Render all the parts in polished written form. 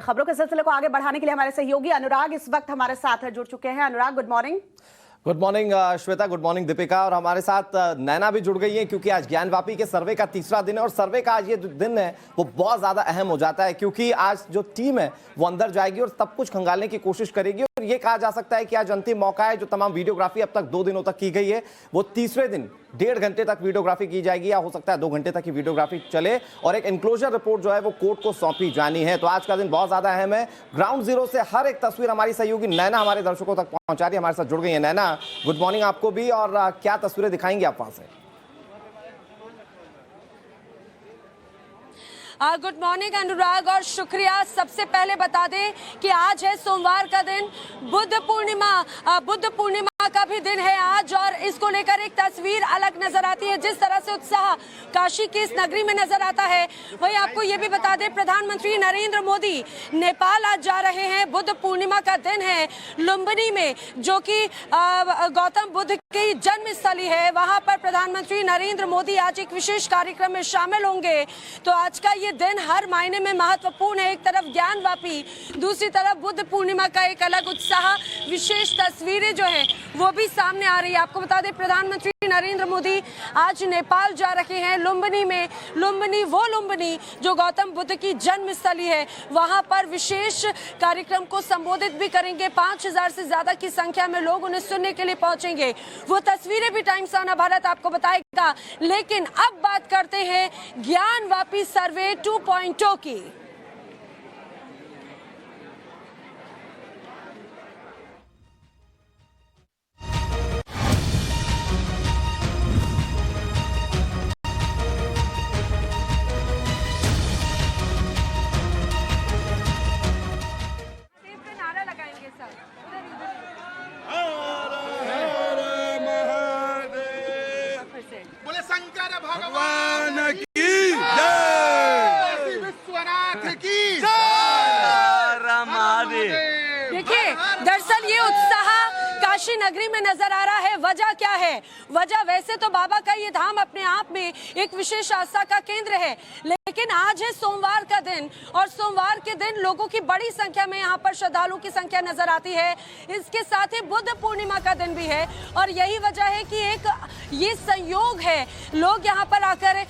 खबरों के सिलसिले को आगे बढ़ाने के लिए हमारे सहयोगी अनुराग इस वक्त हमारे साथ जुड़ चुके हैं। Anurag, good morning. Good morning Shweta, good morning Deepika. और हमारे साथ नैना भी जुड़ गई है क्योंकि आज ज्ञानवापी के सर्वे का तीसरा दिन है और सर्वे का आज ये जो दिन है वो बहुत ज्यादा अहम हो जाता है क्योंकि आज जो टीम है वो अंदर जाएगी और सब कुछ खंगालने की कोशिश करेगी। और ये कहा जा सकता है कि आज अंतिम मौका है। जो तमाम वीडियोग्राफी अब तक 2 दिनों तक की गई है वो तीसरे दिन 1.5 घंटे तक वीडियोग्राफी की जाएगी या हो सकता है 2 घंटे तक की वीडियोग्राफी चले और एक एनक्लोजर रिपोर्ट जो है वो कोर्ट को सौंपी जानी है। तो आज का दिन बहुत ज्यादा अहम है। ग्राउंड जीरो से हर एक तस्वीर हमारी सहयोगी नैना हमारे दर्शकों तक पहुंचा रही है, हमारे साथ जुड़ गई है। नैना, गुड मॉर्निंग आपको भी। और क्या तस्वीरें दिखाएंगे आप वहां से? गुड मॉर्निंग अनुराग और शुक्रिया। सबसे पहले बता दें कि आज है सोमवार का दिन, बुद्ध पूर्णिमा का भी दिन है आज और इसको लेकर एक तस्वीर अलग नजर आती है। जिस तरह से उत्साह काशी की इस नगरी में नजर आता है वही आपको ये भी बता दें प्रधानमंत्री नरेंद्र मोदी नेपाल आज जा रहे हैं। बुद्ध पूर्णिमा का दिन है। लुम्बिनी में जो कि गौतम बुद्ध की जन्म स्थली है वहां पर प्रधानमंत्री नरेंद्र मोदी आज एक विशेष कार्यक्रम में शामिल होंगे। तो आज का ये दिन हर मायने में महत्वपूर्ण है। एक तरफ ज्ञानवापी, दूसरी तरफ बुद्ध पूर्णिमा का एक अलग उत्साह, विशेष तस्वीरें जो है वो भी सामने आ रही है। आपको बता दें प्रधानमंत्री नरेंद्र मोदी आज नेपाल जा रहे हैं। लुम्बिनी में, लुम्बिनी जो गौतम बुद्ध की जन्म स्थली है वहां पर विशेष कार्यक्रम को संबोधित भी करेंगे। 5000 से ज्यादा की संख्या में लोग उन्हें सुनने के लिए पहुंचेंगे। वो तस्वीरें भी टाइम्स ऑफ भारत आपको बताएगा। लेकिन अब बात करते हैं ज्ञानवापी सर्वे 2.0 की। भगवान की जय, विश्वनाथ की जय। देखिए, दरअसल ये उत्साह काशी नगरी में नजर आ रहा है। वजह क्या है? वजह वैसे तो बाबा का ये धाम अपने आप में एक विशेष आस्था का केंद्र है, लेकिन आज है सोमवार का दिन और सोमवार के दिन लोगों की बड़ी संख्या में यहाँ पर श्रद्धालुओं की संख्या नजर आती है। इसके साथ ही बुद्ध पूर्णिमा का दिन भी है और यही वजह है कि एक ये संयोग है। लोग यहाँ पर आकर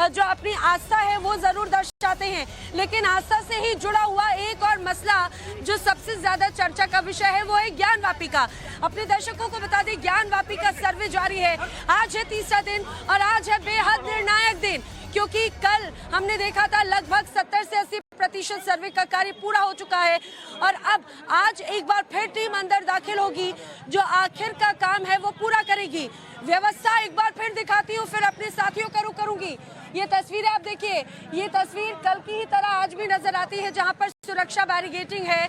जो अपनी आस्था है वो जरूर दर्शाते हैं, लेकिन आस्था से ही जुड़ा हुआ एक और मसला जो सबसे ज्यादा चर्चा का विषय है वो है ज्ञानवापी का। अपने दर्शकों को बता दें ज्ञानवापी का सर्वे जारी है। आज है तीसरा दिन और आज है बेहद निर्णायक दिन क्योंकि कल हमने देखा था लगभग 70 से 80% सर्वे का कार्य पूरा हो चुका है और अब आज एक बार फिर टीम अंदर दाखिल होगी जो आखिर का काम है वो पूरा करेगी। व्यवस्था एक बार फिर दिखाती हूँ, फिर अपने साथियों का रुख करूंगी। ये तस्वीरें आप देखिए, ये तस्वीर कल की ही तरह आज भी नजर आती है जहाँ पर सुरक्षा बैरिकेडिंग है।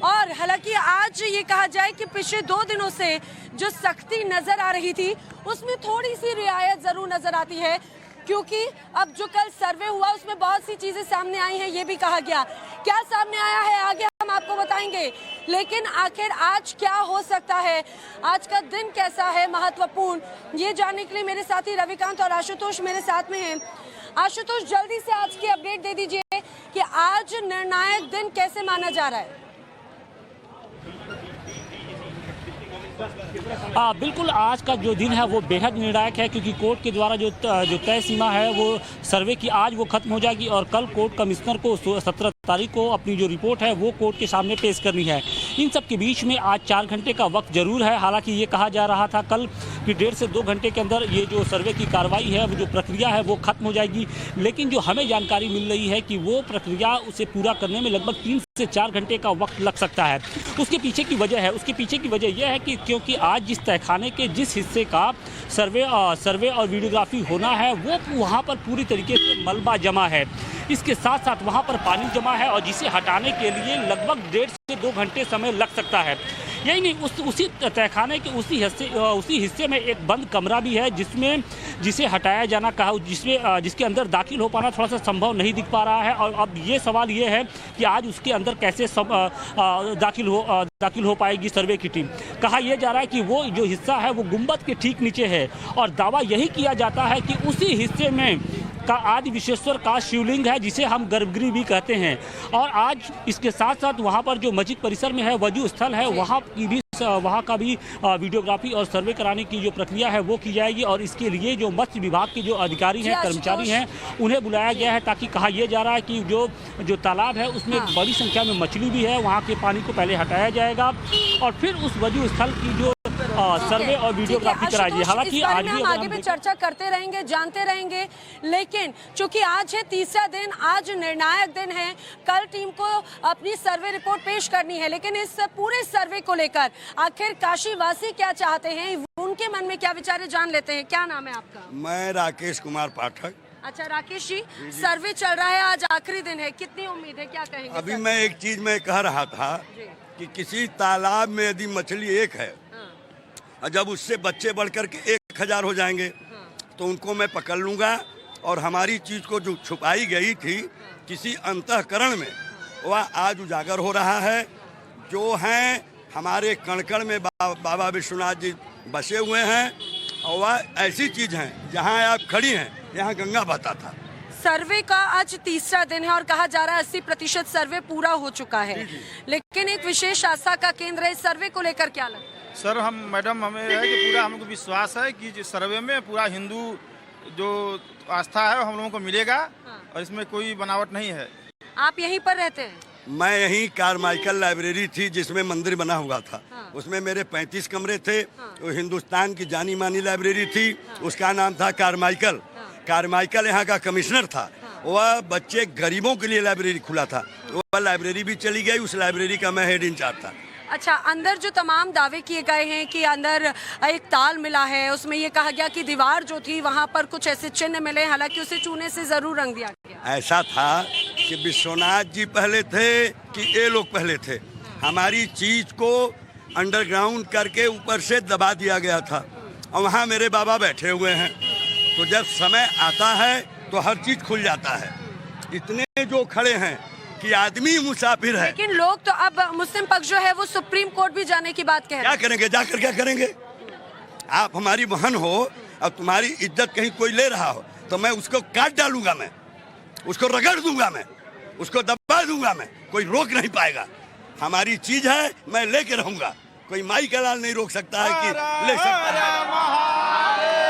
और हालांकि आज ये कहा जाए कि पिछले 2 दिनों से जो सख्ती नजर आ रही थी उसमें थोड़ी सी रियायत जरूर नजर आती है क्योंकि अब जो कल सर्वे हुआ उसमें बहुत सी चीजें सामने आई हैं। ये भी कहा गया, क्या सामने आया है आगे हम आपको बताएंगे, लेकिन आखिर आज क्या हो सकता है, आज का दिन कैसा है महत्वपूर्ण, ये जानने के लिए मेरे साथी रविकांत और आशुतोष मेरे साथ में हैं। आशुतोष, जल्दी से आज की अपडेट दे दीजिए कि आज निर्णायक दिन कैसे माना जा रहा है। बिल्कुल, आज का जो दिन है वो बेहद निर्णायक है क्योंकि कोर्ट के द्वारा जो तय सीमा है वो सर्वे की आज वो खत्म हो जाएगी और कल कोर्ट कमिश्नर को 17 तारीख को अपनी जो रिपोर्ट है वो कोर्ट के सामने पेश करनी है। इन सब के बीच में आज 4 घंटे का वक्त जरूर है। हालांकि ये कहा जा रहा था कल कि 1.5 से 2 घंटे के अंदर ये जो सर्वे की कार्रवाई है, वो जो प्रक्रिया है वो खत्म हो जाएगी, लेकिन जो हमें जानकारी मिल रही है कि वो प्रक्रिया उसे पूरा करने में लगभग 3 से 4 घंटे का वक्त लग सकता है। उसके पीछे की वजह यह है कि क्योंकि आज जिस तहखाने के जिस हिस्से का सर्वे और वीडियोग्राफी होना है वो वहाँ पर पूरी तरीके से मलबा जमा है, इसके साथ साथ वहाँ पर पानी जमा है और जिसे हटाने के लिए लगभग 1.5 से 2 घंटे समय लग सकता है। यही नहीं, उसी तहखाने के उसी हिस्से में एक बंद कमरा भी है जिसे हटाया जाना कहा, जिसके अंदर दाखिल हो पाना थोड़ा सा संभव नहीं दिख पा रहा है। और अब ये सवाल ये है कि आज उसके अंदर कैसे दाखिल हो पाएगी सर्वे की टीम। कहा यह जा रहा है कि वो जो हिस्सा है वो गुंबद के ठीक नीचे है और दावा यही किया जाता है कि उसी हिस्से में का आदि विश्वेश्वर का शिवलिंग है, जिसे हम गर्भगृह भी कहते हैं। और आज इसके साथ साथ वहाँ पर जो मस्जिद परिसर में है वजू स्थल है, वहाँ का भी वीडियोग्राफी और सर्वे कराने की जो प्रक्रिया है वो की जाएगी। और इसके लिए जो मत्स्य विभाग के जो अधिकारी हैं, कर्मचारी हैं, उन्हें बुलाया गया है, ताकि कहा यह जा रहा है कि जो तालाब है उसमें बड़ी संख्या में मछली भी है, वहाँ के पानी को पहले हटाया जाएगा और फिर उस वजू स्थल की जो सर्वे और वीडियोग्राफी कराई जाए। हालांकि आज भी हम आगे भी चर्चा करते रहेंगे, जानते रहेंगे, लेकिन चूंकि आज है तीसरा दिन, आज निर्णायक दिन है, कल टीम को अपनी सर्वे रिपोर्ट पेश करनी है। लेकिन इस पूरे सर्वे को लेकर आखिर काशी वासी क्या चाहते हैं, उनके मन में क्या विचार है, जान लेते हैं। क्या नाम है आपका? मैं राकेश कुमार पाठक। अच्छा राकेश जी, सर्वे चल रहा है, आज आखिरी दिन है, कितनी उम्मीद है, क्या कहेंगे? अभी मैं एक चीज मैं कह रहा था कि किसी तालाब में यदि मछली एक है और जब उससे बच्चे बढ़ कर के 1000 हो जाएंगे तो उनको मैं पकड़ लूंगा और हमारी चीज को जो छुपाई गई थी किसी अंतःकरण में वह आज उजागर हो रहा है। जो हैं हमारे कण में बाबा विश्वनाथ जी बसे हुए हैं और वह ऐसी चीज हैं जहां आप खड़ी हैं यहाँ गंगा बहता था। सर्वे का आज तीसरा दिन है और कहा जा रहा है 80% सर्वे पूरा हो चुका है, लेकिन एक विशेष आस्था का केंद्र है। सर्वे को लेकर क्या लगता है? सर हमें है कि पूरा हमको विश्वास है कि सर्वे में पूरा हिंदू जो आस्था है हम लोगों को मिलेगा और इसमें कोई बनावट नहीं है। आप यहीं पर रहते हैं? मैं यहीं कारमाइकल लाइब्रेरी थी जिसमें मंदिर बना हुआ था, उसमें मेरे 35 कमरे थे। वो हिंदुस्तान की जानी मानी लाइब्रेरी थी, उसका नाम था कारमाइकल। कारमाइकल यहाँ का कमिश्नर था। वह बच्चे गरीबों के लिए लाइब्रेरी खुला था, वह लाइब्रेरी भी चली गई। उस लाइब्रेरी का मैं हेड इंचार्ज था। अच्छा, अंदर जो तमाम दावे किए गए हैं कि अंदर एक ताल मिला है, उसमें ये कहा गया कि दीवार जो थी वहाँ पर कुछ ऐसे चिन्ह मिले, हालांकि उसे चूने से जरूर रंग दिया गया। ऐसा था कि विश्वनाथ जी पहले थे कि ये लोग पहले थे। हमारी चीज को अंडरग्राउंड करके ऊपर से दबा दिया गया था और वहाँ मेरे बाबा बैठे हुए हैं। तो जब समय आता है तो हर चीज खुल जाता है। इतने जो खड़े हैं कि आदमी मुसाफिर है। लेकिन लोग तो अब मुस्लिम पक्ष जो है वो सुप्रीम कोर्ट भी जाने की बात कह रहे हैं। क्या करेंगे, जाकर क्या करेंगे? आप हमारी बहन हो और तुम्हारी इज्जत कहीं कोई ले रहा हो तो मैं उसको काट डालूंगा, मैं उसको रगड़ दूंगा, मैं उसको दबा दूंगा, मैं कोई रोक नहीं पाएगा। हमारी चीज है, मैं लेके रहूंगा। कोई माई का लाल नहीं रोक सकता है कि ले सकता है।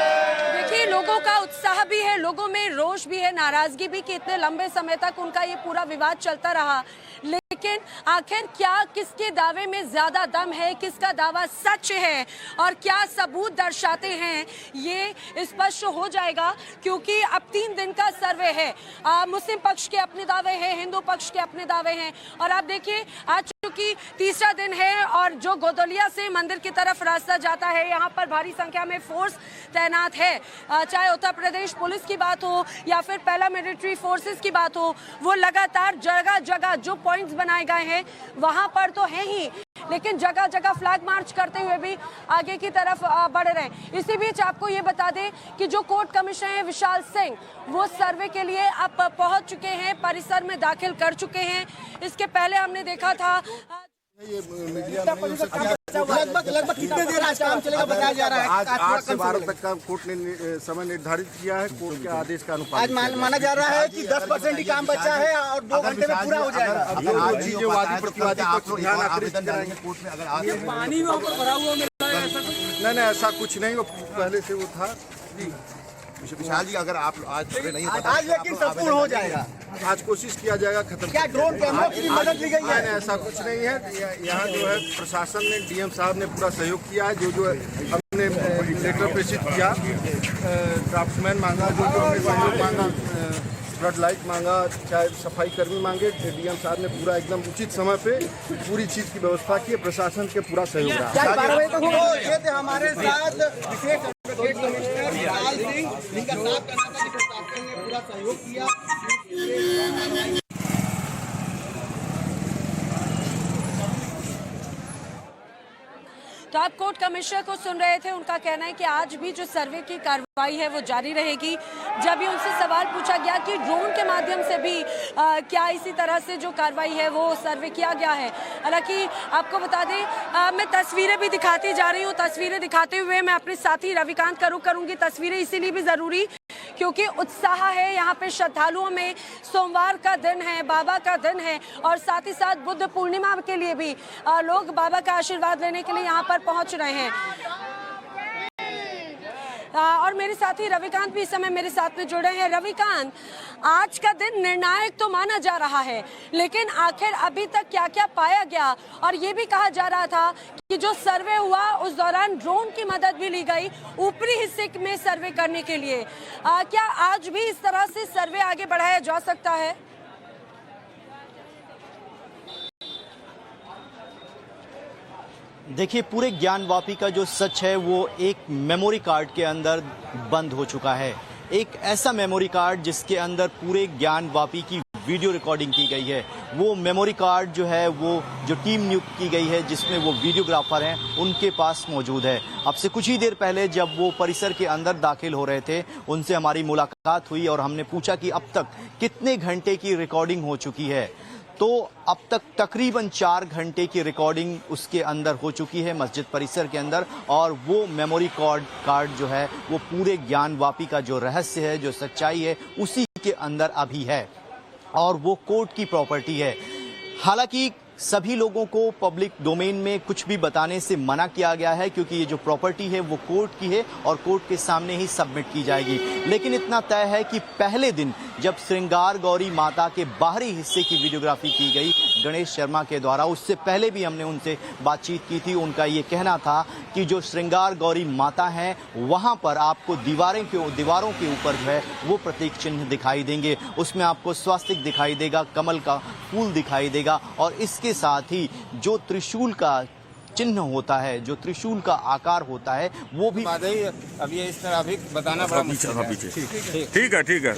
लोगों का उत्साह भी है, लोगों में रोष भी है, नाराजगी भी कि इतने लंबे समय तक उनका ये पूरा विवाद चलता रहा। लेकिन आखिर क्या किसके दावे में ज्यादा दम है, किसका दावा सच है और क्या सबूत दर्शाते हैं, ये स्पष्ट हो जाएगा, क्योंकि अब 3 दिन का सर्वे है। मुस्लिम पक्ष के अपने दावे हैं, हिंदू पक्ष के अपने दावे हैं। और आप देखिए, आज चूंकि तीसरा दिन है और जो गोदलिया से मंदिर की तरफ रास्ता जाता है, यहाँ पर भारी संख्या में फोर्स तैनात है। चाहे उत्तर प्रदेश पुलिस की बात हो या फिर पैरामिलिट्री फोर्सेस की बात हो, वो लगातार जगह जगह जो पॉइंट्स बनाए गए हैं वहां पर तो है ही, लेकिन जगह जगह फ्लैग मार्च करते हुए भी आगे की तरफ बढ़ रहे हैं। इसी बीच आपको ये बता दें कि जो कोर्ट कमिश्नर है विशाल सिंह, वो सर्वे के लिए अब पहुंच चुके हैं, परिसर में दाखिल कर चुके हैं। इसके पहले हमने देखा था लगभग कितने देर आज काम चलेगा बताया जा रहा है। आज 8 से 12 तक का कोर्ट ने समय निर्धारित किया है। कोर्ट के आदेश का अनुपालन आज माना जा रहा है कि 10% ही काम बचा है और 2 घंटे में पूरा हो जाएगा। आज ही जो वादी प्रतिवादी को ध्यान आकृष्ट कराएंगे कोर्ट में। अगर पानी वहाँ पर भरा हुआ मिला है, ऐसा कुछ नहीं, ऐसा कुछ नहीं, वो पहले से वो था। विशाल जी, अगर आप आज नहीं आज लेकिन संपूर्ण हो जाएगा। आज कोशिश किया जाएगा खत्म। क्या ड्रोन कैमरों की मदद ली गई है? ऐसा कुछ नहीं है। यहाँ जो है प्रशासन ने, डीएम साहब ने पूरा सहयोग किया है। जो हमने लेटर प्रेषित किया, ड्राफ्टमैन मांगा, जो हमने सहयोग मांगा, फ्लड लाइट मांगा, चाहे सफाई कर्मी मांगे, डीएम साहब ने पूरा एकदम उचित समय पे पूरी चीज की व्यवस्था की। प्रशासन के पूरा सहयोग रहा। ये थे हमारे साथ विशेष कमिश्नर विशाल सिंह, जिनका साफ कहना था कि प्रशासन ने पूरा सहयोग किया। तो आप कोर्ट कमिश्नर को सुन रहे थे, उनका कहना है कि आज भी जो सर्वे की कार्रवाई है वो जारी रहेगी। जब भी उनसे सवाल पूछा गया कि ड्रोन के माध्यम से भी क्या इसी तरह से जो कार्रवाई है वो सर्वे किया गया है। हालांकि आपको बता दें, मैं तस्वीरें भी दिखाती जा रही हूँ। तस्वीरें दिखाते हुए मैं अपने साथी रविकांत करूंगी। तस्वीरें इसीलिए भी जरूरी क्योंकि उत्साह है यहाँ पे श्रद्धालुओं में। सोमवार का दिन है, बाबा का दिन है और साथ ही साथ बुद्ध पूर्णिमा के लिए भी लोग बाबा का आशीर्वाद लेने के लिए यहाँ पर पहुंच रहे हैं। और मेरे साथी रविकांत भी इस समय मेरे साथ में जुड़े हैं। रविकांत, आज का दिन निर्णायक तो माना जा रहा है, लेकिन आखिर अभी तक क्या क्या पाया गया? और ये भी कहा जा रहा था कि जो सर्वे हुआ उस दौरान ड्रोन की मदद भी ली गई ऊपरी हिस्से में सर्वे करने के लिए। क्या आज भी इस तरह से सर्वे आगे बढ़ाया जा सकता है? देखिए, पूरे ज्ञानवापी का जो सच है वो एक मेमोरी कार्ड के अंदर बंद हो चुका है। एक ऐसा मेमोरी कार्ड जिसके अंदर पूरे ज्ञानवापी की वीडियो रिकॉर्डिंग की गई है। वो मेमोरी कार्ड जो है वो जो टीम नियुक्त की गई है जिसमें वो वीडियोग्राफर हैं उनके पास मौजूद है। अब से कुछ ही देर पहले जब वो परिसर के अंदर दाखिल हो रहे थे उनसे हमारी मुलाकात हुई और हमने पूछा कि अब तक कितने घंटे की रिकॉर्डिंग हो चुकी है। तो अब तक तकरीबन 4 घंटे की रिकॉर्डिंग उसके अंदर हो चुकी है मस्जिद परिसर के अंदर। और वो मेमोरी कार्ड जो है वो पूरे ज्ञानवापी का जो रहस्य है, जो सच्चाई है, उसी के अंदर अभी है और वो कोर्ट की प्रॉपर्टी है। हालांकि सभी लोगों को पब्लिक डोमेन में कुछ भी बताने से मना किया गया है क्योंकि ये जो प्रॉपर्टी है वो कोर्ट की है और कोर्ट के सामने ही सबमिट की जाएगी। लेकिन इतना तय है कि पहले दिन जब श्रृंगार गौरी माता के बाहरी हिस्से की वीडियोग्राफी की गई गणेश शर्मा के द्वारा, उससे पहले भी हमने उनसे बातचीत की थी। उनका ये कहना था कि जो श्रृंगार गौरी माता हैं वहाँ पर आपको दीवारों के ऊपर जो है वो प्रतीक चिन्ह दिखाई देंगे। उसमें आपको स्वास्तिक दिखाई देगा, कमल का फूल दिखाई देगा और इसके साथ ही जो त्रिशूल का चिन्ह होता है, जो त्रिशूल का आकार होता है वो भी अभी इस तरह अभी बताना बड़ा मुश्किल है। ठीक है।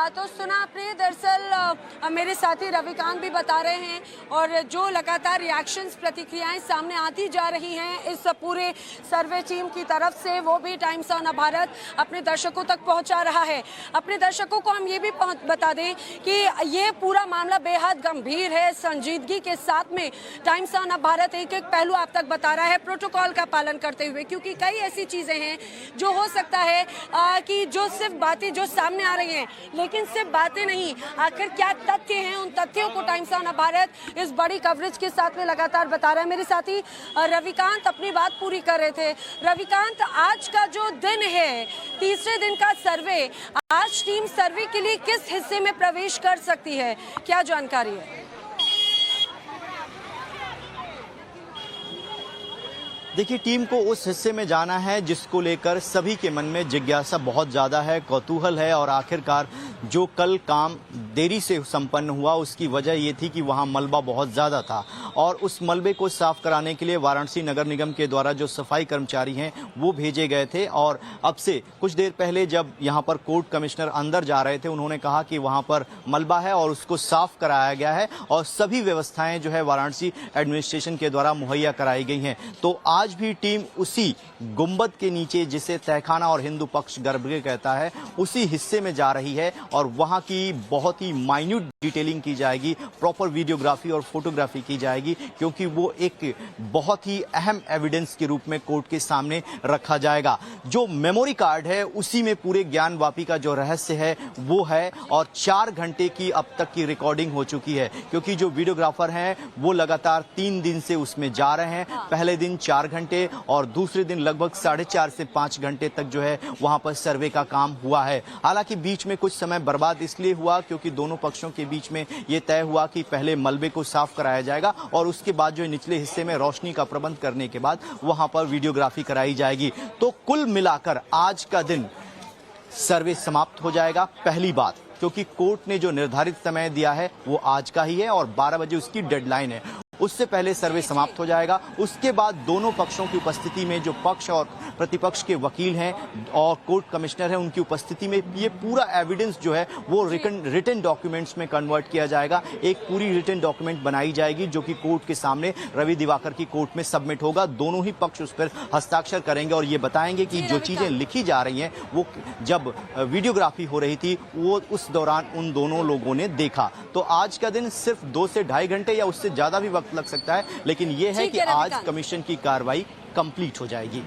तो सुना आपने, दरअसल मेरे साथी रविकांत भी बता रहे हैं और जो लगातार रिएक्शंस, प्रतिक्रियाएं सामने आती जा रही हैं इस पूरे सर्वे टीम की तरफ से, वो भी टाइम्स ऑफ भारत अपने दर्शकों तक पहुंचा रहा है। अपने दर्शकों को हम ये भी बता दें कि ये पूरा मामला बेहद गंभीर है। संजीदगी के साथ में टाइम्स ऑफ भारत एक एक पहलू आप तक बता रहा है प्रोटोकॉल का पालन करते हुए, क्योंकि कई ऐसी चीजें हैं जो हो सकता है कि जो सिर्फ बातें जो सामने आ रही हैं, लेकिन सिर्फ बातें नहीं, आखिर क्या तथ्य हैं, उन तथ्यों को टाइम्स ऑफ भारत इस बड़ी कवरेज के साथ में लगातार बता रहा है। मेरे साथी रविकांत अपनी बात पूरी कर रहे थे। रविकांत, आज का जो दिन है, तीसरे दिन का सर्वे, आज टीम सर्वे के लिए किस हिस्से में प्रवेश कर सकती है, क्या जानकारी है? देखिए, टीम को उस हिस्से में जाना है जिसको लेकर सभी के मन में जिज्ञासा बहुत ज़्यादा है, कौतूहल है। और आखिरकार जो कल काम देरी से संपन्न हुआ उसकी वजह ये थी कि वहाँ मलबा बहुत ज़्यादा था और उस मलबे को साफ कराने के लिए वाराणसी नगर निगम के द्वारा जो सफाई कर्मचारी हैं वो भेजे गए थे। और अब से कुछ देर पहले जब यहाँ पर कोर्ट कमिश्नर अंदर जा रहे थे उन्होंने कहा कि वहाँ पर मलबा है और उसको साफ कराया गया है और सभी व्यवस्थाएं जो है वाराणसी एडमिनिस्ट्रेशन के द्वारा मुहैया कराई गई हैं। तो आज भी टीम उसी गुंबद के नीचे, जिसे तहखाना और हिंदू पक्ष गर्भगृह कहता है, उसी हिस्से में जा रही है और वहां की बहुत ही माइन्यूट डिटेलिंग की जाएगी, प्रॉपर वीडियोग्राफी और फोटोग्राफी की जाएगी, क्योंकि वो एक बहुत ही अहम एविडेंस के रूप में कोर्ट के सामने रखा जाएगा। जो मेमोरी कार्ड है उसी में पूरे ज्ञानवापी का जो रहस्य है वो है और 4 घंटे की अब तक की रिकॉर्डिंग हो चुकी है, क्योंकि जो वीडियोग्राफर हैं वो लगातार 3 दिन से उसमें जा रहे हैं। पहले दिन 4 घंटे और दूसरे दिन लगभग 4.5 से 5 घंटे तक जो है वहां पर सर्वे का काम हुआ है। हालांकि बीच में कुछ समय बर्बाद इसलिए हुआ क्योंकि दोनों पक्षों के बीच में यह तय हुआ कि पहले मलबे को साफ कराया जाएगा और उसके बाद जो निचले हिस्से में रोशनी का प्रबंध करने के बाद वहां पर वीडियोग्राफी कराई जाएगी। तो कुल मिलाकर आज का दिन सर्वे समाप्त हो जाएगा, पहली बात, क्योंकि कोर्ट ने जो निर्धारित समय दिया है वो आज का ही है और 12 बजे उसकी डेडलाइन है। उससे पहले सर्वे समाप्त हो जाएगा। उसके बाद दोनों पक्षों की उपस्थिति में जो पक्ष और प्रतिपक्ष के वकील हैं और कोर्ट कमिश्नर हैं उनकी उपस्थिति में ये पूरा एविडेंस जो है वो रिटन डॉक्यूमेंट्स में कन्वर्ट किया जाएगा। एक पूरी रिटन डॉक्यूमेंट बनाई जाएगी जो कि कोर्ट के सामने रवि दिवाकर की कोर्ट में सबमिट होगा। दोनों ही पक्ष उस पर हस्ताक्षर करेंगे और ये बताएंगे कि जो चीजें लिखी जा रही हैं वो जब वीडियोग्राफी हो रही थी वो उस दौरान उन दोनों लोगों ने देखा। तो आज का दिन सिर्फ 2 से ढाई घंटे या उससे ज्यादा भी वक्त वक्त लग सकता है, लेकिन ये है ठीक कि है, आज रविकांत। कमीशन की कार्रवाई कंप्लीट हो जाएगी।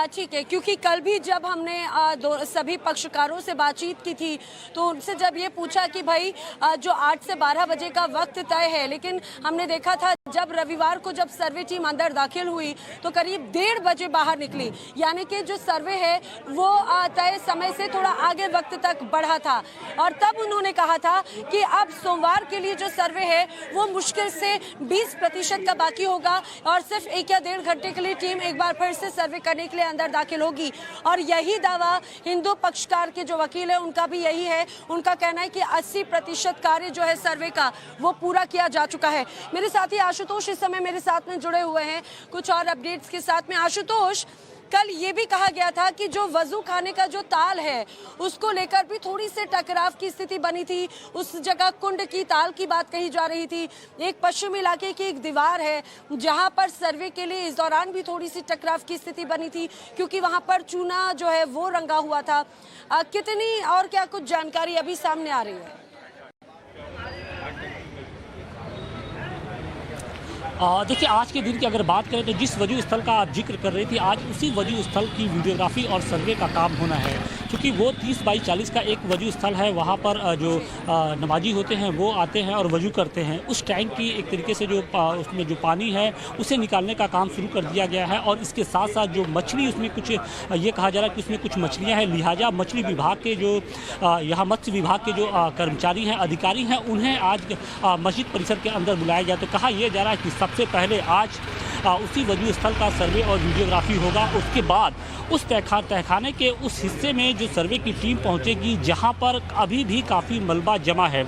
ठीक है, क्योंकि कल भी जब हमने सभी पक्षकारों से बातचीत की थी तो उनसे जब ये पूछा कि भाई जो 8 से 12 बजे का वक्त तय है, लेकिन हमने देखा था जब रविवार को जब सर्वे टीम अंदर दाखिल हुई तो करीब 1:30 बजे बाहर निकली, यानी कि जो सर्वे है वो तय समय से थोड़ा आगे वक्त तक बढ़ा था। और तब उन्होंने कहा था कि अब सोमवार के लिए जो सर्वे है वो मुश्किल से 20% का बाकी होगा और सिर्फ 1 या 1.5 घंटे के लिए टीम एक बार फिर से सर्वे करने के लिए अंदर दाखिल होगी। और यही दावा हिंदू पक्षकार के जो वकील है उनका भी यही है। उनका कहना है कि 80% कार्य जो है सर्वे का वो पूरा किया जा चुका है। मेरे साथी आशुतोष इस समय मेरे साथ में जुड़े हुए हैं कुछ और अपडेट्स के साथ में। आशुतोष, कल ये भी कहा गया था कि जो वजू खाने का जो ताल है उसको लेकर भी थोड़ी सी टकराव की स्थिति बनी थी। उस जगह कुंड की ताल की बात कही जा रही थी। एक पश्चिमी इलाके की एक दीवार है जहां पर सर्वे के लिए इस दौरान भी थोड़ी सी टकराव की स्थिति बनी थी क्योंकि वहां पर चूना जो है वो रंगा हुआ था। कितनी और क्या कुछ जानकारी अभी सामने आ रही है? देखिए, आज के दिन की अगर बात करें तो जिस वजू स्थल का आप जिक्र कर रही थी, आज उसी वजू स्थल की वीडियोग्राफी और सर्वे का काम होना है, क्योंकि वो 30x40 का एक वजू स्थल है। वहाँ पर जो नमाजी होते हैं वो आते हैं और वजू करते हैं। उस टैंक की एक तरीके से जो उसमें जो पानी है उसे निकालने का काम शुरू कर दिया गया है। और इसके साथ साथ जो मछली उसमें कुछ ये कहा जा रहा है कि उसमें कुछ मछलियाँ हैं, लिहाजा मछली विभाग के जो यहाँ मत्स्य विभाग के जो कर्मचारी हैं, अधिकारी हैं, उन्हें आज मस्जिद परिसर के अंदर बुलाया गया। तो कहा यह जा रहा है कि सबसे पहले आज उसी वजू स्थल का सर्वे और वीडियोग्राफी होगा। उसके बाद उस तहखाने के उस हिस्से में जो सर्वे की टीम पहुंचेगी जहां पर अभी भी काफ़ी मलबा जमा है।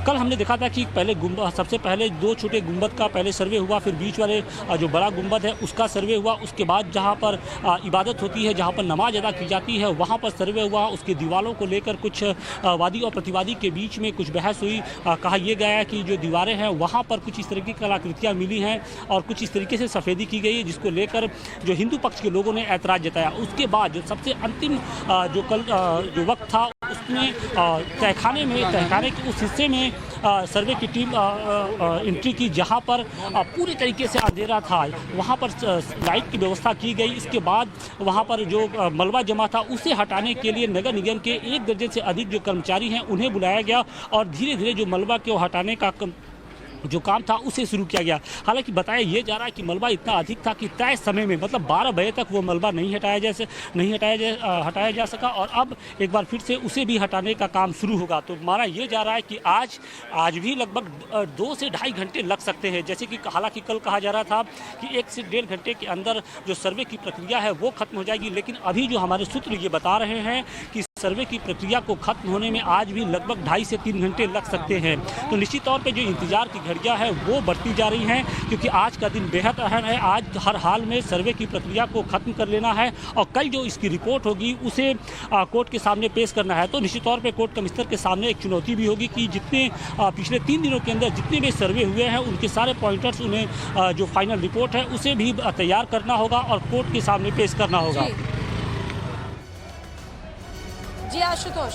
कल हमने देखा था कि पहले सबसे पहले 2 छोटे गुंबद का पहले सर्वे हुआ, फिर बीच वाले जो बड़ा गुंबद है उसका सर्वे हुआ। उसके बाद जहां पर इबादत होती है, जहां पर नमाज अदा की जाती है, वहां पर सर्वे हुआ। उसके दीवारों को लेकर कुछ वादी और प्रतिवादी के बीच में कुछ बहस हुई। कहा यह गया है कि जो दीवारें हैं वहाँ पर कुछ इस तरह की कलाकृतियाँ मिली हैं और कुछ इस तरीके से सफ़ेदी की गई है, जिसको लेकर जो हिंदू पक्ष के लोगों ने ऐतराज़ जताया। उसके बाद जो सबसे अंतिम जो कल जो वक्त था उसमें तहखाने के उस हिस्से में सर्वे की टीम एंट्री की, जहां पर पूरी तरीके से अंधेरा था। वहां पर लाइट की व्यवस्था की गई। इसके बाद वहां पर जो मलबा जमा था उसे हटाने के लिए नगर निगम के 1 दर्जन से अधिक जो कर्मचारी हैं उन्हें बुलाया गया और धीरे धीरे जो मलबा को हटाने का जो काम था उसे शुरू किया गया। हालांकि बताया ये जा रहा है कि मलबा इतना अधिक था कि तय समय में मतलब 12 बजे तक वो मलबा नहीं हटाया जा सका और अब एक बार फिर से उसे भी हटाने का काम शुरू होगा। तो माना ये जा रहा है कि आज भी लगभग 2 से ढाई घंटे लग सकते हैं। जैसे कि हालांकि कल कहा जा रहा था कि 1 से 1.5 घंटे के अंदर जो सर्वे की प्रक्रिया है वो खत्म हो जाएगी, लेकिन अभी जो हमारे सूत्र ये बता रहे हैं कि सर्वे की प्रक्रिया को खत्म होने में आज भी लगभग 2.5 से 3 घंटे लग सकते हैं। तो निश्चित तौर पे जो इंतजार की घड़ियां हैं वो बढ़ती जा रही हैं, क्योंकि आज का दिन बेहद अहम है। आज हर हाल में सर्वे की प्रक्रिया को खत्म कर लेना है और कल जो इसकी रिपोर्ट होगी उसे कोर्ट के सामने पेश करना है। तो निश्चित तौर पे कोर्ट कमिश्नर के सामने एक चुनौती भी होगी कि जितने पिछले 3 दिनों के अंदर जितने भी सर्वे हुए हैं उनके सारे पॉइंटर्स उन्हें जो फाइनल रिपोर्ट है उसे भी तैयार करना होगा और कोर्ट के सामने पेश करना होगा। जी आशुतोष,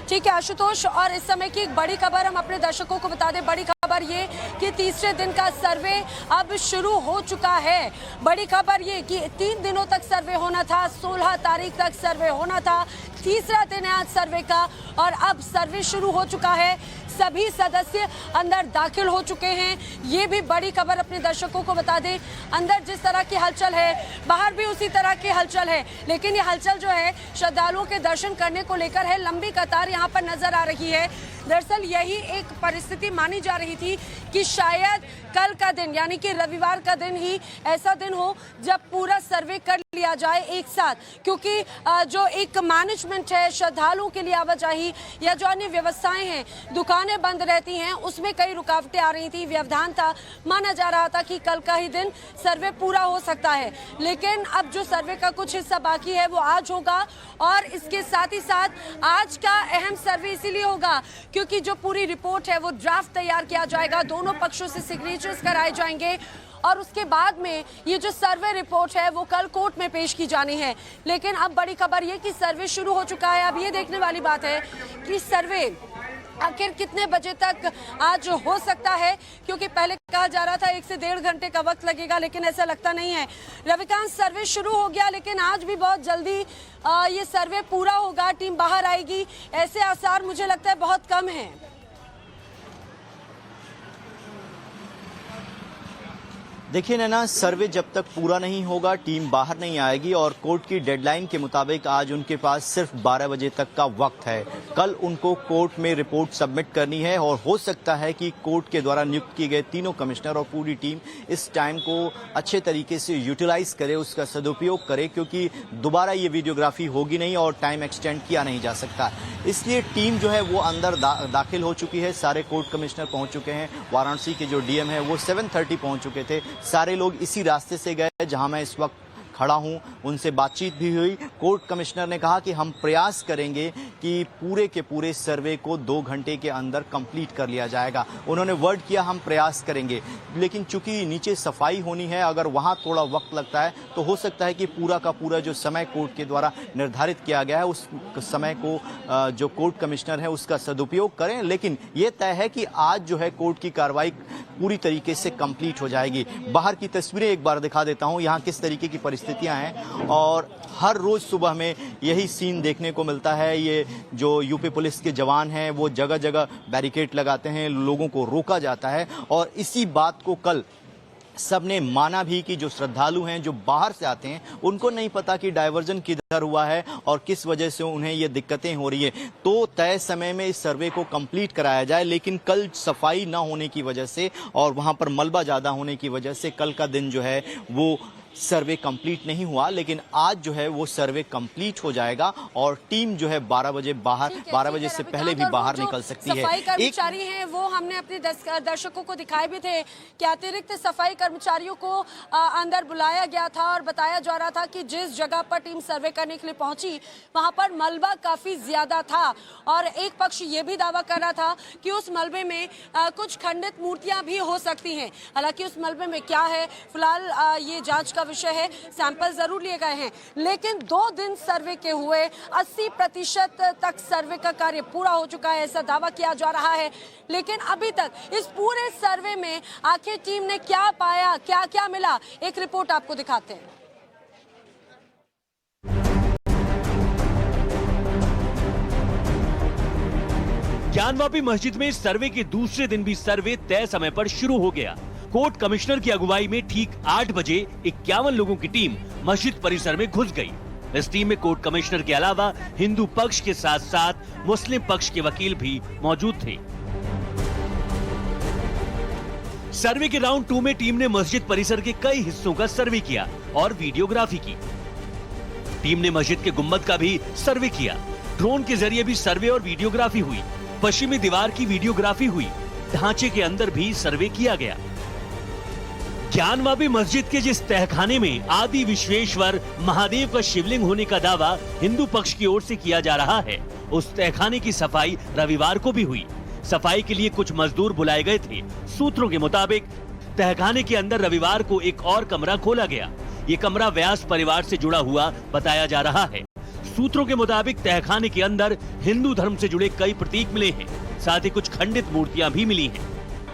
ठीक है आशुतोष। और इस समय की एक बड़ी खबर हम अपने दर्शकों को बता दें। बड़ी खबर ये कि तीसरे दिन का सर्वे अब शुरू हो चुका है। बड़ी खबर ये कि 3 दिनों तक सर्वे होना था, 16 तारीख तक सर्वे होना था। तीसरा दिन है आज सर्वे का और अब सर्वे शुरू हो चुका है। सभी सदस्य अंदर दाखिल हो चुके हैं। ये भी बड़ी खबर अपने दर्शकों को बता दें। अंदर जिस तरह की हलचल है बाहर भी उसी तरह की हलचल है, लेकिन ये हलचल जो है श्रद्धालुओं के दर्शन करने को लेकर है। लंबी कतार यहाँ पर नजर आ रही है। दरअसल यही एक परिस्थिति मानी जा रही थी कि शायद कल का दिन यानी कि रविवार का दिन ही ऐसा दिन हो जब पूरा सर्वे कर लिया जाए एक साथ, क्योंकि जो एक मैनेजमेंट है, श्रद्धालुओं के लिए आवाजाही या जो अन्य व्यवस्थाएं हैं, दुकानें बंद रहती हैं, उसमें कई रुकावटें आ रही थी, व्यवधान था। माना जा रहा था कि कल का ही दिन सर्वे पूरा हो सकता है, लेकिन अब जो सर्वे का कुछ हिस्सा बाकी है वो आज होगा। और इसके साथ ही साथ आज का अहम सर्वे इसीलिए होगा क्योंकि जो पूरी रिपोर्ट है वो ड्राफ्ट तैयार किया जाएगा, दोनों पक्षों से सिग्नेचर्स कराए जाएंगे और उसके बाद में ये जो सर्वे रिपोर्ट है वो कल कोर्ट में पेश की जानी है। लेकिन अब बड़ी खबर ये कि सर्वे शुरू हो चुका है। अब ये देखने वाली बात है कि सर्वे आखिर कितने बजे तक आज हो सकता है, क्योंकि पहले कहा जा रहा था 1 से 1.5 घंटे का वक्त लगेगा, लेकिन ऐसा लगता नहीं है। रविकांत, सर्वे शुरू हो गया, लेकिन आज भी बहुत जल्दी ये सर्वे पूरा होगा, टीम बाहर आएगी, ऐसे आसार मुझे लगता है बहुत कम हैं। देखिए नैना, सर्वे जब तक पूरा नहीं होगा टीम बाहर नहीं आएगी और कोर्ट की डेडलाइन के मुताबिक आज उनके पास सिर्फ 12 बजे तक का वक्त है। कल उनको कोर्ट में रिपोर्ट सबमिट करनी है और हो सकता है कि कोर्ट के द्वारा नियुक्त किए गए तीनों कमिश्नर और पूरी टीम इस टाइम को अच्छे तरीके से यूटिलाइज करे, उसका सदुपयोग करे, क्योंकि दोबारा ये वीडियोग्राफी होगी नहीं और टाइम एक्सटेंड किया नहीं जा सकता। इसलिए टीम जो है वो अंदर दाखिल हो चुकी है। सारे कोर्ट कमिश्नर पहुंच चुके हैं। वाराणसी के जो डीएम है वो 7:30 पहुंच चुके थे। सारे लोग इसी रास्ते से गए जहां मैं इस वक्त खड़ा हूं, उनसे बातचीत भी हुई। कोर्ट कमिश्नर ने कहा कि हम प्रयास करेंगे कि पूरे के पूरे सर्वे को 2 घंटे के अंदर कंप्लीट कर लिया जाएगा। उन्होंने वर्ड किया हम प्रयास करेंगे, लेकिन चूंकि नीचे सफाई होनी है, अगर वहां थोड़ा वक्त लगता है तो हो सकता है कि पूरा का पूरा जो समय कोर्ट के द्वारा निर्धारित किया गया है उस समय को जो कोर्ट कमिश्नर है उसका सदुपयोग करें। लेकिन यह तय है कि आज जो है कोर्ट की कार्रवाई पूरी तरीके से कंप्लीट हो जाएगी। बाहर की तस्वीरें एक बार दिखा देता हूं, यहाँ किस तरीके की परिस्थितियां हैं और हर रोज सुबह में यही सीन देखने को मिलता है। ये जो यूपी पुलिस के जवान हैं वो जगह जगह बैरिकेड लगाते हैं, लोगों को रोका जाता है और इसी बात को कल सबने माना भी कि जो श्रद्धालु हैं जो बाहर से आते हैं उनको नहीं पता कि डायवर्जन किधर हुआ है और किस वजह से उन्हें ये दिक्कतें हो रही है। तो तय समय में इस सर्वे को कंप्लीट कराया जाए, लेकिन कल सफाई ना होने की वजह से और वहां पर मलबा ज्यादा होने की वजह से कल का दिन जो है वो सर्वे कंप्लीट नहीं हुआ। लेकिन आज जो है वो सर्वे कंप्लीट हो जाएगा और टीम जो है 12 बजे बाहर 12 बजे से पहले भी बाहर निकल सकती है। सफाई कर्मचारी हैं वो हमने अपने दर्शकों को दिखाए भी थे कि अतिरिक्त सफाई कर्मचारियों को अंदर बुलाया गया था और बताया जा रहा था कि जिस जगह पर टीम सर्वे करने के लिए पहुंची वहां पर मलबा काफी ज्यादा था और एक पक्ष ये भी दावा कर रहा था कि उस मलबे में कुछ खंडित मूर्तियां भी हो सकती हैं। हालांकि उस मलबे में क्या है फिलहाल ये जांच विषय है, सैंपल जरूर लिए गए हैं, लेकिन 2 दिन सर्वे के हुए 80% तक सर्वे का कार्य पूरा हो चुका है, ऐसा दावा किया जा रहा है। लेकिन अभी तक इस पूरे सर्वे में आखिर टीम ने क्या पाया, क्या क्या मिला, एक रिपोर्ट आपको दिखाते हैं। ज्ञानवापी मस्जिद में सर्वे के दूसरे दिन भी सर्वे तय समय पर शुरू हो गया। कोर्ट कमिश्नर की अगुवाई में ठीक 8 बजे 51 लोगों की टीम मस्जिद परिसर में घुस गई। इस टीम में कोर्ट कमिश्नर के अलावा हिंदू पक्ष के साथ साथ मुस्लिम पक्ष के वकील भी मौजूद थे। सर्वे के राउंड 2 में टीम ने मस्जिद परिसर के कई हिस्सों का सर्वे किया और वीडियोग्राफी की। टीम ने मस्जिद के गुम्बद का भी सर्वे किया। ड्रोन के जरिए भी सर्वे और वीडियोग्राफी हुई। पश्चिमी दीवार की वीडियोग्राफी हुई। ढांचे के अंदर भी सर्वे किया गया। ज्ञानवापी मस्जिद के जिस तहखाने में आदि विश्वेश्वर महादेव का शिवलिंग होने का दावा हिंदू पक्ष की ओर से किया जा रहा है, उस तहखाने की सफाई रविवार को भी हुई। सफाई के लिए कुछ मजदूर बुलाए गए थे। सूत्रों के मुताबिक तहखाने के अंदर रविवार को एक और कमरा खोला गया। ये कमरा व्यास परिवार से जुड़ा हुआ बताया जा रहा है। सूत्रों के मुताबिक तहखाने के अंदर हिंदू धर्म से जुड़े कई प्रतीक मिले हैं, साथ ही कुछ खंडित मूर्तियां भी मिली हैं।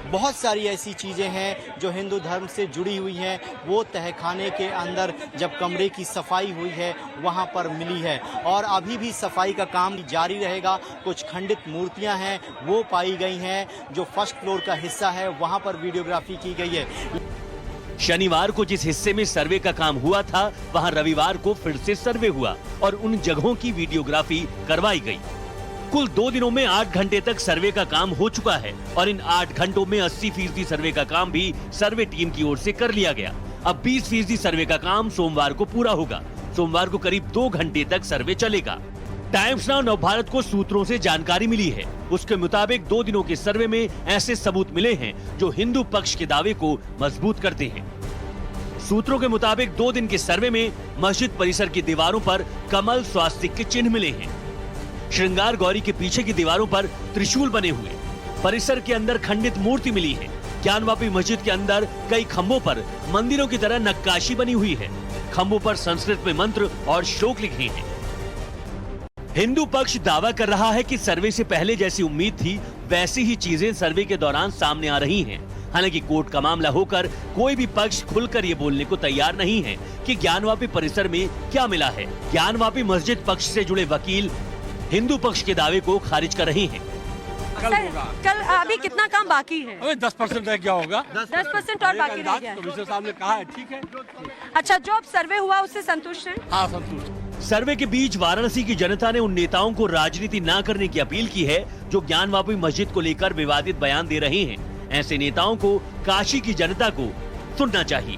बहुत सारी ऐसी चीजें हैं जो हिंदू धर्म से जुड़ी हुई हैं, वो तहखाने के अंदर जब कमरे की सफाई हुई है वहां पर मिली है और अभी भी सफाई का काम जारी रहेगा। कुछ खंडित मूर्तियां हैं वो पाई गई हैं। जो फर्स्ट फ्लोर का हिस्सा है वहां पर वीडियोग्राफी की गई है। शनिवार को जिस हिस्से में सर्वे का काम हुआ था वहां रविवार को फिर से सर्वे हुआ और उन जगहों की वीडियोग्राफी करवाई गई। कुल 2 दिनों में 8 घंटे तक सर्वे का काम हो चुका है और इन 8 घंटों में 80% सर्वे का काम भी सर्वे टीम की ओर से कर लिया गया। अब 20% सर्वे का काम सोमवार को पूरा होगा। सोमवार को करीब 2 घंटे तक सर्वे चलेगा। टाइम्स नाउ नवभारत को सूत्रों से जानकारी मिली है। उसके मुताबिक 2 दिनों के सर्वे में ऐसे सबूत मिले हैं जो हिंदू पक्ष के दावे को मजबूत करते हैं। सूत्रों के मुताबिक 2 दिन के सर्वे में मस्जिद परिसर की दीवारों पर कमल स्वास्तिक के चिन्ह मिले हैं। श्रृंगार गौरी के पीछे की दीवारों पर त्रिशूल बने हुए। परिसर के अंदर खंडित मूर्ति मिली है। ज्ञानवापी मस्जिद के अंदर कई खंभों पर मंदिरों की तरह नक्काशी बनी हुई है। खंभों पर संस्कृत में मंत्र और श्लोक लिखे हैं। हिंदू पक्ष दावा कर रहा है कि सर्वे से पहले जैसी उम्मीद थी वैसी ही चीजें सर्वे के दौरान सामने आ रही हैं। हालांकि कोर्ट का मामला होकर कोई भी पक्ष खुलकर ये बोलने को तैयार नहीं है कि ज्ञानवापी परिसर में क्या मिला है। ज्ञानवापी मस्जिद पक्ष से जुड़े वकील हिंदू पक्ष के दावे को खारिज कर रहे हैं। कल अभी कितना काम बाकी है? 10% रह गया होगा। 10% और बाकी रह गया है। कमिश्नर साहब ने कहा है, ठीक है। अच्छा, जो अब सर्वे हुआ उससे संतुष्ट हैं? हाँ, संतुष्ट। सर्वे के बीच वाराणसी की जनता ने उन नेताओं को राजनीति न करने की अपील की है जो ज्ञानवापी मस्जिद को लेकर विवादित बयान दे रहे हैं। ऐसे नेताओं को काशी की जनता को सुनना चाहिए।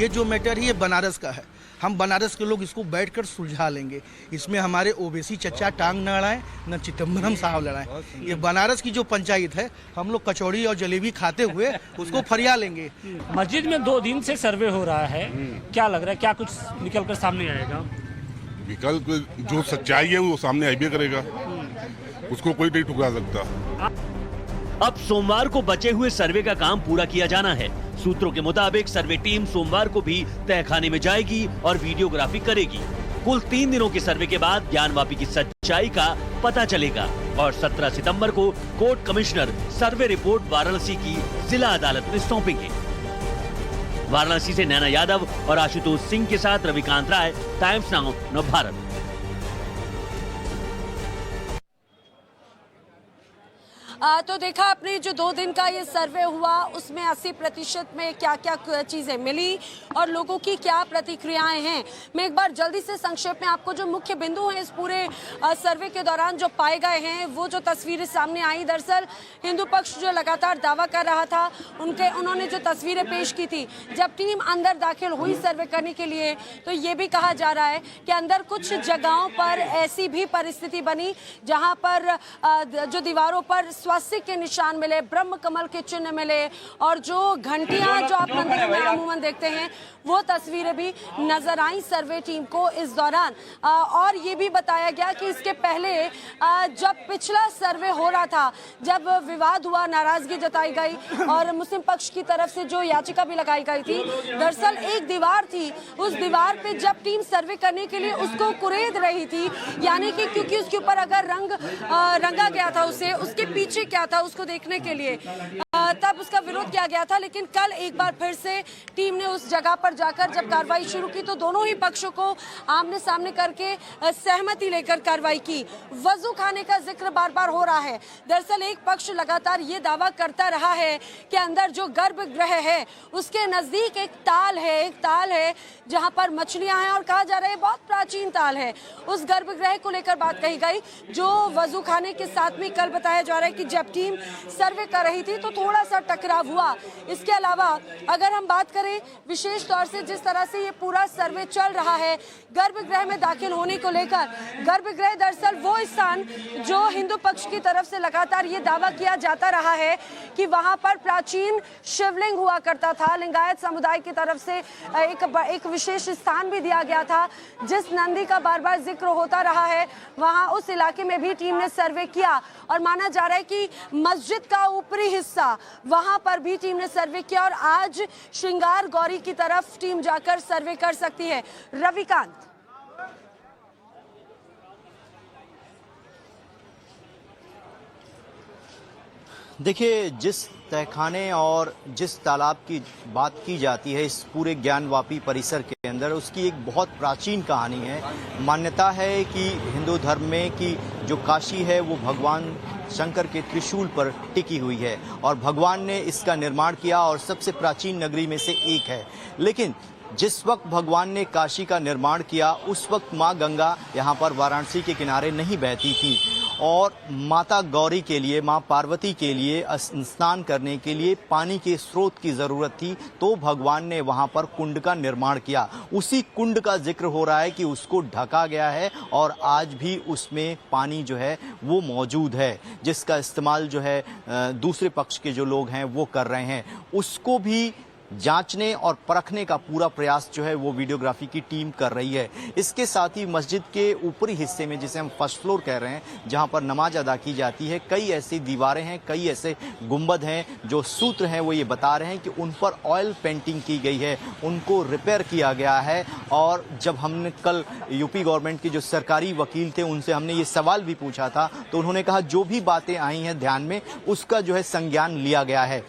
ये जो मैटर है ये बनारस का है, हम बनारस के लोग इसको बैठकर सुलझा लेंगे। इसमें हमारे ओबीसी चचा टांग न अड़ाएं, न चिदम्बरम साहब लड़ाएं। ये बनारस की जो पंचायत है, हम लोग कचौड़ी और जलेबी खाते हुए उसको फरिया लेंगे। मस्जिद में 2 दिन से सर्वे हो रहा है, क्या लग रहा है, क्या कुछ निकल कर सामने आएगा? विकल्प जो सच्चाई है वो सामने आइए करेगा, उसको कोई नहीं ठुकरा सकता। अब सोमवार को बचे हुए सर्वे का काम पूरा किया जाना है। सूत्रों के मुताबिक सर्वे टीम सोमवार को भी तहखाने में जाएगी और वीडियोग्राफी करेगी। कुल 3 दिनों के सर्वे के बाद ज्ञानवापी की सच्चाई का पता चलेगा और 17 सितंबर को court commissioner survey report Varanasi की जिला अदालत में सौंपेंगे। वाराणसी से नैना यादव और आशुतोष सिंह के साथ रविकांत राय, टाइम्स नाउ नव भारत। तो देखा आपने जो 2 दिन का ये सर्वे हुआ उसमें 80% में क्या क्या चीजें मिली और लोगों की क्या प्रतिक्रियाएं हैं। मैं एक बार जल्दी से संक्षेप में आपको जो मुख्य बिंदु हैं इस पूरे सर्वे के दौरान जो पाए गए हैं वो जो तस्वीरें सामने आई। दरअसल हिंदू पक्ष जो लगातार दावा कर रहा था उन्होंने जो तस्वीरें पेश की थी, जब टीम अंदर दाखिल हुई सर्वे करने के लिए तो ये भी कहा जा रहा है कि अंदर कुछ जगहों पर ऐसी भी परिस्थिति बनी जहां पर जो दीवारों पर स्वस्तिक के निशान मिले, ब्रह्म कमल के चिन्ह मिले और जो घंटियां जो आप मंदिरों में अमूमन देखते हैं वो तस्वीरें भी नजर आई सर्वे टीम को इस दौरान। और ये भी बताया गया कि इसके पहले जब पिछला सर्वे हो रहा था, जब विवाद हुआ, नाराजगी जताई गई और मुस्लिम पक्ष की तरफ से जो याचिका भी लगाई गई थी, दरअसल एक दीवार थी, उस दीवार पे जब टीम सर्वे करने के लिए उसको कुरेद रही थी, यानी कि क्योंकि उसके ऊपर अगर रंगा गया था उसे, उसके पीछे क्या था उसको देखने के लिए तब उसका विरोध किया गया था। लेकिन कल एक बार फिर से टीम ने उस जगह पर जाकर जब कार्रवाई शुरू की तो दोनों ही पक्षों को आमने सामने करके सहमति लेकर कार्रवाई की। वजू खाने का जिक्र बार बार हो रहा है। दरअसल एक पक्ष लगातार ये दावा करता रहा है कि अंदर जो गर्भगृह है उसके नजदीक एक ताल है जहां पर मछलियां हैं और कहा जा रहा है बहुत प्राचीन ताल है। उस गर्भगृह को लेकर बात कही गई जो वजू खाने के साथ में कल बताया जा रहा है कि जब टीम सर्वे कर रही थी तो थोड़ा सा टकराव हुआ। इसके अलावा अगर हम बात करें विशेष तौर से जिस तरह से ये पूरा सर्वे चल रहा है गर्भगृह में दाखिल होने को लेकर, गर्भगृह दरअसल वो स्थान जो हिंदू पक्ष की तरफ से लगातार ये दावा किया जाता रहा है कि वहां पर प्राचीन शिवलिंग हुआ करता था। लिंगायत समुदाय की तरफ से एक विशेष स्थान भी दिया गया था जिस नंदी का बार बार जिक्र होता रहा है। वहां उस इलाके में भी टीम ने सर्वे किया और माना जा रहा है कि मस्जिद का ऊपरी हिस्सा वहां पर भी टीम ने सर्वे किया और आज श्रृंगार गौरी की तरफ टीम जाकर सर्वे कर सकती है। रविकांत, देखिए, जिस तहखाने और जिस तालाब की बात की जाती है इस पूरे ज्ञानवापी परिसर के अंदर, उसकी एक बहुत प्राचीन कहानी है। मान्यता है कि हिंदू धर्म में कि जो काशी है वो भगवान शंकर के त्रिशूल पर टिकी हुई है और भगवान ने इसका निर्माण किया और सबसे प्राचीन नगरी में से एक है। लेकिन जिस वक्त भगवान ने काशी का निर्माण किया उस वक्त माँ गंगा यहाँ पर वाराणसी के किनारे नहीं बहती थी और माता गौरी के लिए, माँ पार्वती के लिए स्नान करने के लिए पानी के स्रोत की ज़रूरत थी, तो भगवान ने वहाँ पर कुंड का निर्माण किया। उसी कुंड का जिक्र हो रहा है कि उसको ढका गया है और आज भी उसमें पानी जो है वो मौजूद है, जिसका इस्तेमाल जो है दूसरे पक्ष के जो लोग हैं वो कर रहे हैं। उसको भी जांचने और परखने का पूरा प्रयास जो है वो वीडियोग्राफी की टीम कर रही है। इसके साथ ही मस्जिद के ऊपरी हिस्से में, जिसे हम फर्स्ट फ्लोर कह रहे हैं, जहां पर नमाज अदा की जाती है, कई ऐसी दीवारें हैं, कई ऐसे गुंबद हैं जो सूत्र हैं वो ये बता रहे हैं कि उन पर ऑयल पेंटिंग की गई है, उनको रिपेयर किया गया है। और जब हमने कल यूपी गवर्नमेंट के जो सरकारी वकील थे उनसे हमने ये सवाल भी पूछा था, तो उन्होंने कहा जो भी बातें आई हैं ध्यान में उसका जो है संज्ञान लिया गया है,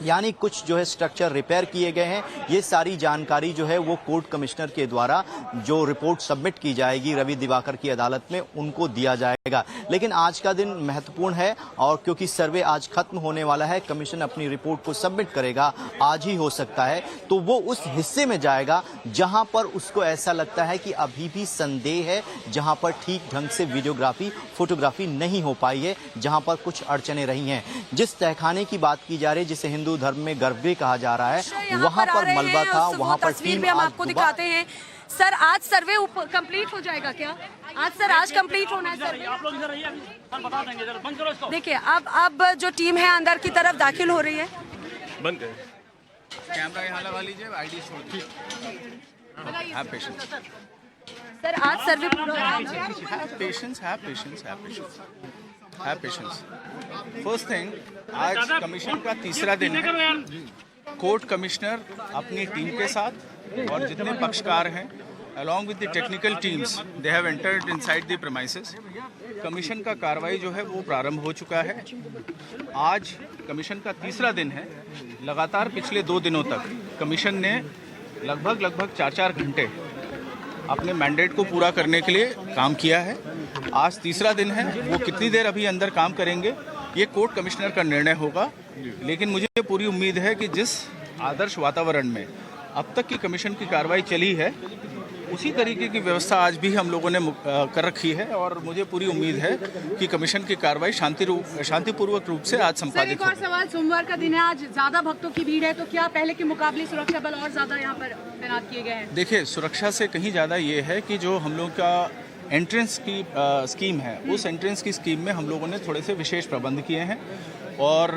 यानी कुछ जो है स्ट्रक्चर रिपेयर किए गए हैं। ये सारी जानकारी जो है वो कोर्ट कमिश्नर के द्वारा जो रिपोर्ट सबमिट की जाएगी रवि दिवाकर की अदालत में, उनको दिया जाएगा। लेकिन आज का दिन महत्वपूर्ण है और क्योंकि सर्वे आज खत्म होने वाला है, कमीशन अपनी रिपोर्ट को सबमिट करेगा, आज ही हो सकता है, तो वो उस हिस्से में जाएगा जहां पर उसको ऐसा लगता है कि अभी भी संदेह है, जहां पर ठीक ढंग से वीडियोग्राफी फोटोग्राफी नहीं हो पाई है, जहां पर कुछ अड़चने रही हैं। जिस तहखाने की बात की जा रही है, जिसे हिंदू धर्म में गर्भगृह कहा जा रहा है, वहां पर मलबा था, वहां पर तस्वीर भी हम आपको दिखाते हैं। सर आज सर्वे कंप्लीट हो जाएगा क्या? आज कंप्लीट होना है सर्वे? आप लोग इधर रहिए, सर बता देंगे, जरा बंद करो इसको। देखिए अब जो टीम है अंदर की तरफ दाखिल हो रही है। बंद करें। कैमरा यहाँ लगा लीजिए, आईडी छोड़ दीजिए। सर आज सर्वे पूरा हो जाएगा? Have patience. First thing, आज कमीशन का तीसरा दिन है। कोर्ट कमिश्नर अपनी टीम के साथ और जितने पक्षकार हैं, along with the technical teams, they have entered inside the premises. Commission का कार्रवाई जो है वो प्रारंभ हो चुका है। आज कमीशन का तीसरा दिन है। लगातार पिछले 2 दिनों तक कमीशन ने लगभग 4 घंटे अपने मैंडेट को पूरा करने के लिए काम किया है। आज तीसरा दिन है। वो कितनी देर अभी अंदर काम करेंगे ये कोर्ट कमिश्नर का निर्णय होगा, लेकिन मुझे पूरी उम्मीद है कि जिस आदर्श वातावरण में अब तक की कमीशन की कार्रवाई चली है, उसी तरीके की व्यवस्था आज भी हम लोगों ने कर रखी है और मुझे पूरी उम्मीद है कि कमीशन की कार्रवाई शांतिपूर्वक रूप से आज संपादित एक और सवाल, सोमवार का दिन है, आज ज्यादा भक्तों की भीड़ है, तो क्या पहले के मुकाबले सुरक्षा बल और ज्यादा यहाँ पर तैनात किए गए हैं? देखिए, सुरक्षा से कहीं ज़्यादा ये है कि जो हम लोग का एंट्रेंस की स्कीम है, उस एंट्रेंस की स्कीम में हम लोगों ने थोड़े से विशेष प्रबंध किए हैं और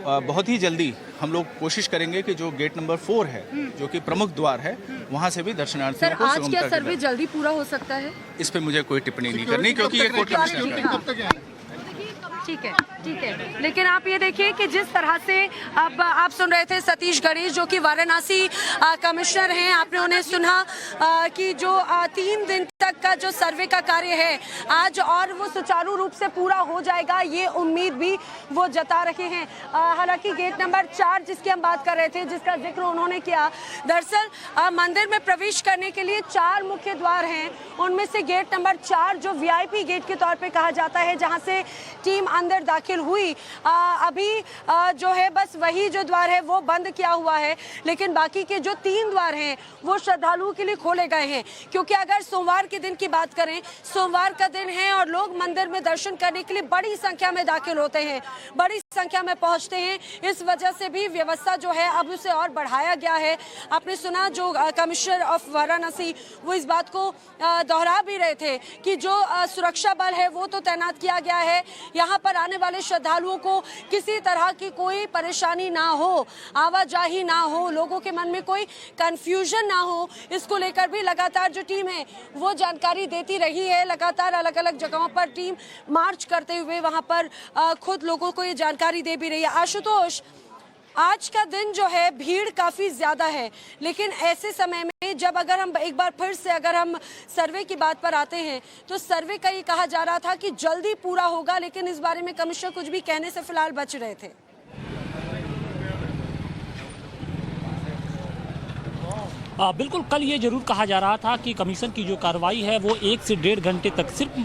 बहुत ही जल्दी हम लोग कोशिश करेंगे कि जो गेट नंबर 4 है, जो कि प्रमुख द्वार है, वहाँ से भी दर्शनार्थियों को आज क्या सर्वे जल्दी पूरा हो सकता है? इस पे मुझे कोई टिप्पणी नहीं करनी, क्योंकि ये कोर्ट कमिश्नर का है। ठीक है, लेकिन आप ये देखिए कि जिस तरह से अब आप सुन रहे थे सतीश गणेश जो कि वाराणसी कमिश्नर हैं, आपने उन्हें सुना कि जो 3 दिन तक का जो सर्वे का कार्य है आज और वो सुचारू रूप से पूरा हो जाएगा, ये उम्मीद भी वो जता रहे हैं। हालांकि गेट नंबर 4 जिसकी हम बात कर रहे थे, जिसका जिक्र उन्होंने किया, दरअसल मंदिर में प्रवेश करने के लिए 4 मुख्य द्वार हैं, उनमें से गेट नंबर 4 जो VIP गेट के तौर पे कहा जाता है, जहां से टीम अंदर दाखिल हुई, अभी जो है बस वही जो द्वार है वो बंद किया हुआ है, लेकिन बाकी के जो 3 द्वार हैं वो श्रद्धालुओं के लिए खोले गए हैं। क्योंकि अगर सोमवार के दिन की बात करें, सोमवार का दिन है और लोग मंदिर में दर्शन करने के लिए बड़ी संख्या में दाखिल होते हैं, बड़ी संख्या में पहुंचते हैं, इस वजह से भी व्यवस्था जो है अब उसे और बढ़ाया गया है। आपने सुना जो कमिश्नर ऑफ वाराणसी वो इस बात को दोहरा भी रहे थे कि जो सुरक्षा बल है वो तो तैनात किया गया है, यहाँ पर आने वाले श्रद्धालुओं को किसी तरह की कोई परेशानी ना हो, आवाजाही ना हो, लोगों के मन में कोई कंफ्यूजन ना हो, इसको लेकर भी लगातार जो टीम है वो जानकारी देती रही है। लगातार अलग अलग जगहों पर टीम मार्च करते हुए वहां पर खुद लोगों को ये जानकारी दे भी रही है। आशुतोष, आज का दिन जो है भीड़ काफ़ी ज़्यादा है, लेकिन ऐसे समय में जब अगर हम एक बार फिर से अगर हम सर्वे की बात पर आते हैं तो सर्वे का ये कहा जा रहा था कि जल्दी पूरा होगा, लेकिन इस बारे में कमिश्नर कुछ भी कहने से फिलहाल बच रहे थे। बिल्कुल, कल ये जरूर कहा जा रहा था कि कमीशन की जो कार्रवाई है वो 1 से 1.5 घंटे तक सिर्फ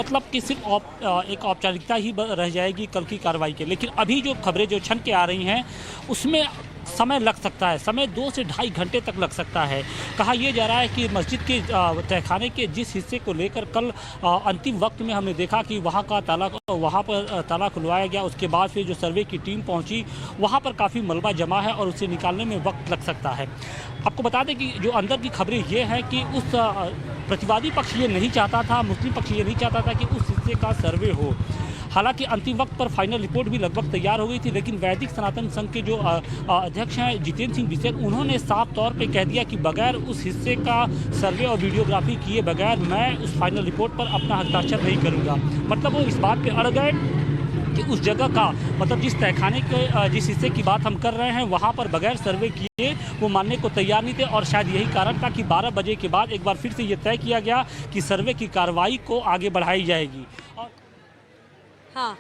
एक औपचारिकता ही रह जाएगी कल की कार्रवाई के, लेकिन अभी जो खबरें जो छन के आ रही हैं उसमें समय लग सकता है, समय 2 से 2.5 घंटे तक लग सकता है। कहा यह जा रहा है कि मस्जिद के तहखाने के जिस हिस्से को लेकर कल अंतिम वक्त में हमने देखा कि वहाँ पर ताला खुलवाया गया, उसके बाद फिर जो सर्वे की टीम पहुँची वहाँ पर काफ़ी मलबा जमा है और उसे निकालने में वक्त लग सकता है। आपको बता दें कि जो अंदर की खबरें ये हैं कि उस प्रतिवादी पक्ष ये नहीं चाहता था, मुस्लिम पक्ष ये नहीं चाहता था कि उस हिस्से का सर्वे हो। हालांकि अंतिम वक्त पर फाइनल रिपोर्ट भी लगभग तैयार हो गई थी, लेकिन वैदिक सनातन संघ के जो अध्यक्ष हैं जितेंद्र सिंह बिसेन, उन्होंने साफ तौर पे कह दिया कि बगैर उस हिस्से का सर्वे और वीडियोग्राफी किए बगैर मैं उस फाइनल रिपोर्ट पर अपना हस्ताक्षर नहीं करूंगा। मतलब वो इस बात पे अड़ गए कि उस जगह का, मतलब जिस तहखाने के जिस हिस्से की बात हम कर रहे हैं वहाँ पर बगैर सर्वे किए वो मानने को तैयार नहीं थे। और शायद यही कारण था कि 12 बजे के बाद एक बार फिर से ये तय किया गया कि सर्वे की कार्रवाई को आगे बढ़ाई जाएगी। और हाँ